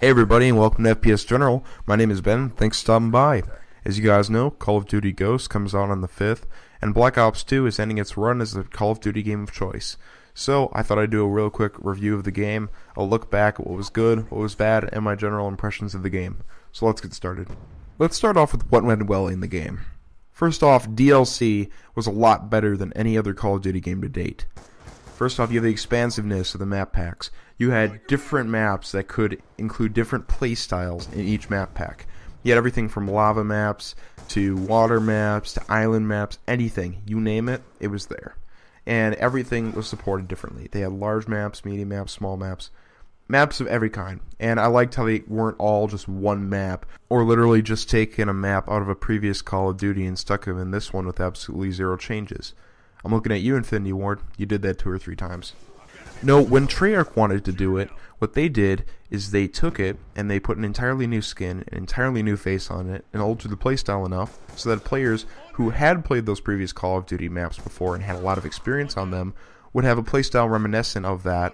Hey everybody, and welcome to FPSGeneral. My name is Ben. Thanks for stopping by. As you guys know, Call of Duty Ghosts comes out on the 5th, and Black Ops 2 is ending its run as the Call of Duty game of choice. So, I thought I'd do a real quick review of the game, a look back at what was good, what was bad, and my general impressions of the game. So let's get started. Let's start off with what went well in the game. First off, DLC was a lot better than any other Call of Duty game to date. First off, you have the expansiveness of the map packs. You had different maps that could include different play styles in each map pack. You had everything from lava maps to water maps to island maps, anything. You name it, it was there. And everything was supported differently. They had large maps, medium maps, small maps, maps of every kind. And I liked how they weren't all just one map, or literally just taking a map out of a previous Call of Duty and stuck them in this one with absolutely zero changes. I'm looking at you, Infinity Ward. You did that 2 or 3 times. No, when Treyarch wanted to do it, what they did is they took it and they put an entirely new skin, an entirely new face on it, and altered the playstyle enough so that players who had played those previous Call of Duty maps before and had a lot of experience on them would have a playstyle reminiscent of that,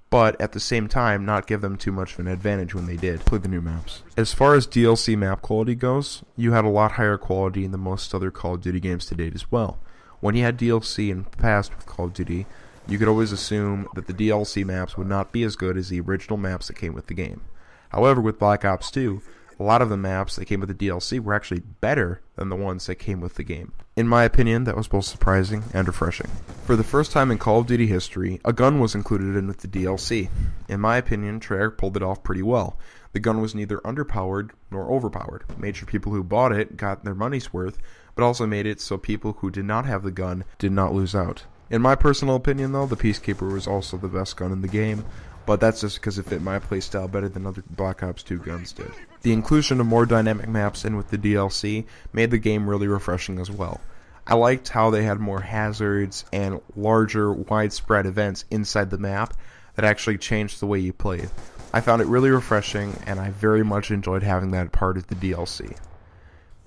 but at the same time not give them too much of an advantage when they did play the new maps. As far as DLC map quality goes, you had a lot higher quality than most other Call of Duty games to date as well. When you had DLC in the past with Call of Duty, you could always assume that the DLC maps would not be as good as the original maps that came with the game. However, with Black Ops 2, a lot of the maps that came with the DLC were actually better than the ones that came with the game. In my opinion, that was both surprising and refreshing. For the first time in Call of Duty history, a gun was included in with the DLC. In my opinion, Treyarch pulled it off pretty well. The gun was neither underpowered nor overpowered. It made sure people who bought it got their money's worth, but also made it so people who did not have the gun did not lose out. In my personal opinion, though, the Peacekeeper was also the best gun in the game, but that's just because it fit my playstyle better than other Black Ops 2 guns did. The inclusion of more dynamic maps in with the DLC made the game really refreshing as well. I liked how they had more hazards and larger, widespread events inside the map that actually changed the way you played. I found it really refreshing, and I very much enjoyed having that part of the DLC.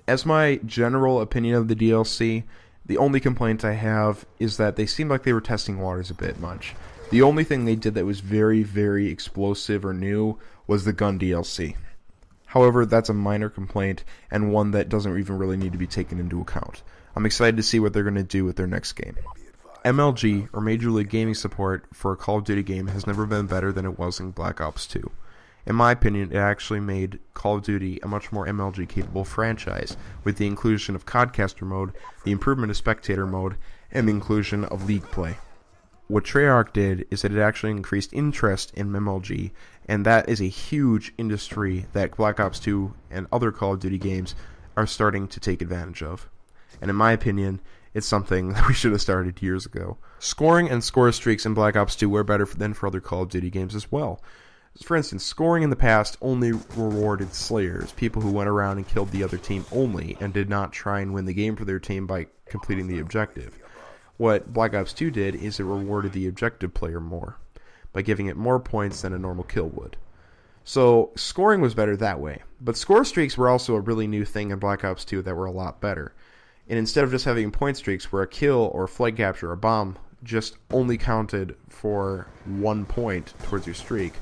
As my general opinion of the DLC, the only complaint I have is that they seemed like they were testing waters a bit much. The only thing they did that was very, very explosive or new was the gun DLC. However, that's a minor complaint and one that doesn't even really need to be taken into account. I'm excited to see what they're going to do with their next game. MLG, or Major League Gaming support for a Call of Duty game, has never been better than it was in Black Ops 2. In my opinion, it actually made Call of Duty a much more MLG-capable franchise, with the inclusion of Codcaster mode, the improvement of Spectator mode, and the inclusion of League play. What Treyarch did is that it actually increased interest in MLG, and that is a huge industry that Black Ops 2 and other Call of Duty games are starting to take advantage of. And in my opinion, it's something that we should have started years ago. Scoring and Scorestreaks in Black Ops 2 were better than for other Call of Duty games as well. For instance, scoring in the past only rewarded slayers, people who went around and killed the other team only, and did not try and win the game for their team by completing the objective. What Black Ops 2 did is it rewarded the objective player more, by giving it more points than a normal kill would. So, scoring was better that way, but score streaks were also a really new thing in Black Ops 2 that were a lot better. And instead of just having point streaks where a kill or a flag capture or a bomb just only counted for 1 point towards your streak,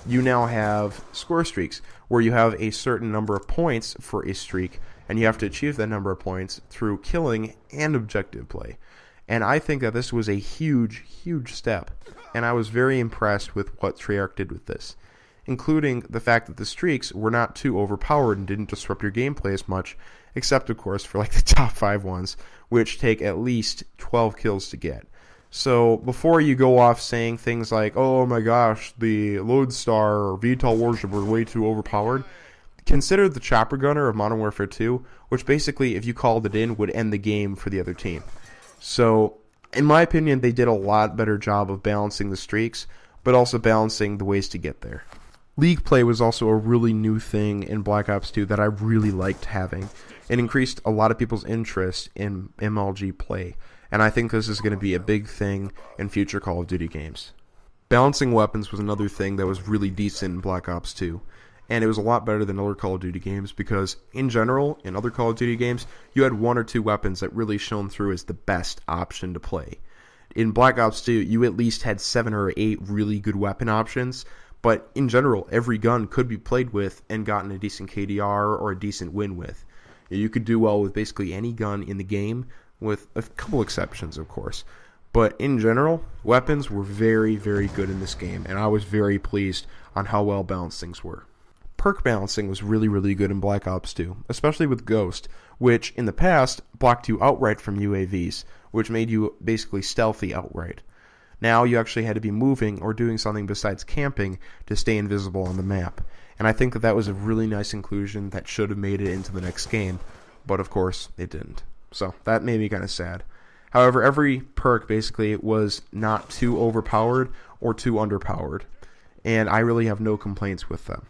you now have score streaks, where you have a certain number of points for a streak, and you have to achieve that number of points through killing and objective play. And I think that this was a huge, huge step, and I was very impressed with what Treyarch did with this, including the fact that the streaks were not too overpowered and didn't disrupt your gameplay as much, except, of course, for like the top 5 ones, which take at least 12 kills to get. So, before you go off saying things like, oh my gosh, the Lodestar or VTOL Warship were way too overpowered, consider the Chopper Gunner of Modern Warfare 2, which basically, if you called it in, would end the game for the other team. So, in my opinion, they did a lot better job of balancing the streaks, but also balancing the ways to get there. League play was also a really new thing in Black Ops 2 that I really liked having. It increased a lot of people's interest in MLG play, and I think this is going to be a big thing in future Call of Duty games. Balancing weapons was another thing that was really decent in Black Ops 2, and it was a lot better than other Call of Duty games because, in general, in other Call of Duty games, you had 1 or 2 weapons that really shone through as the best option to play. In Black Ops 2, you at least had 7 or 8 really good weapon options, but in general, every gun could be played with and gotten a decent KDR or a decent win with. You could do well with basically any gun in the game, with a couple exceptions, of course. But in general, weapons were very, very good in this game, and I was very pleased on how well balanced things were. Perk balancing was really, really good in Black Ops 2, especially with Ghost, which in the past blocked you outright from UAVs, which made you basically stealthy outright. Now you actually had to be moving or doing something besides camping to stay invisible on the map. And I think that was a really nice inclusion that should have made it into the next game, but of course it didn't. So that made me kind of sad. However, every perk basically was not too overpowered or too underpowered, and I really have no complaints with them.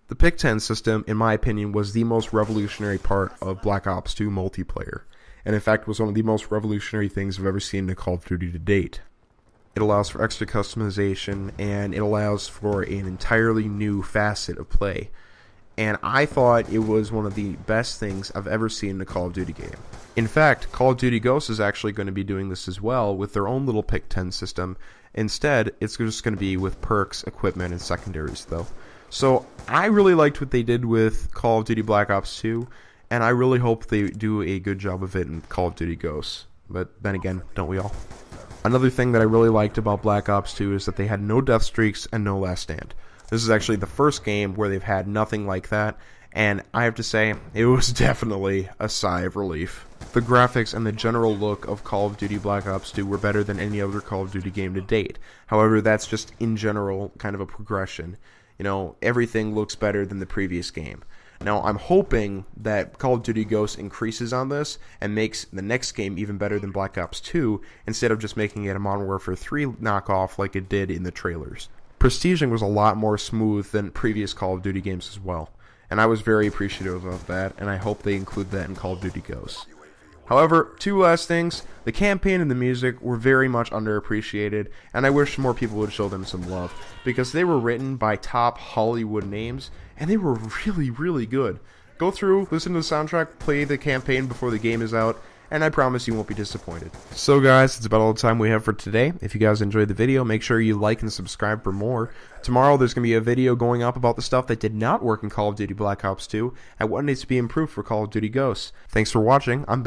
The Pick 10 system, in my opinion, was the most revolutionary part of Black Ops 2 multiplayer, and in fact was one of the most revolutionary things I've ever seen in Call of Duty to date. It allows for extra customization, and it allows for an entirely new facet of play. And I thought it was one of the best things I've ever seen in a Call of Duty game. In fact, Call of Duty Ghosts is actually going to be doing this as well with their own little Pick 10 system. Instead, it's just going to be with perks, equipment, and secondaries, though. So I really liked what they did with Call of Duty Black Ops 2, and I really hope they do a good job of it in Call of Duty Ghosts. But then again, don't we all? Another thing that I really liked about Black Ops 2 is that they had no death streaks and no last stand. This is actually the first game where they've had nothing like that, and I have to say, it was definitely a sigh of relief. The graphics and the general look of Call of Duty Black Ops 2 were better than any other Call of Duty game to date. However, that's just in general kind of a progression. You know, everything looks better than the previous game. Now, I'm hoping that Call of Duty Ghosts increases on this and makes the next game even better than Black Ops 2, instead of just making it a Modern Warfare 3 knockoff like it did in the trailers. Prestiging was a lot more smooth than previous Call of Duty games as well, and I was very appreciative of that, and I hope they include that in Call of Duty Ghosts. However, two last things. The campaign and the music were very much underappreciated, and I wish more people would show them some love, because they were written by top Hollywood names, and they were really, really good. Go through, listen to the soundtrack, play the campaign before the game is out, and I promise you won't be disappointed. So guys, it's about all the time we have for today. If you guys enjoyed the video, make sure you like and subscribe for more. Tomorrow there's going to be a video going up about the stuff that did not work in Call of Duty Black Ops 2 and what needs to be improved for Call of Duty Ghosts. Thanks for watching. I'm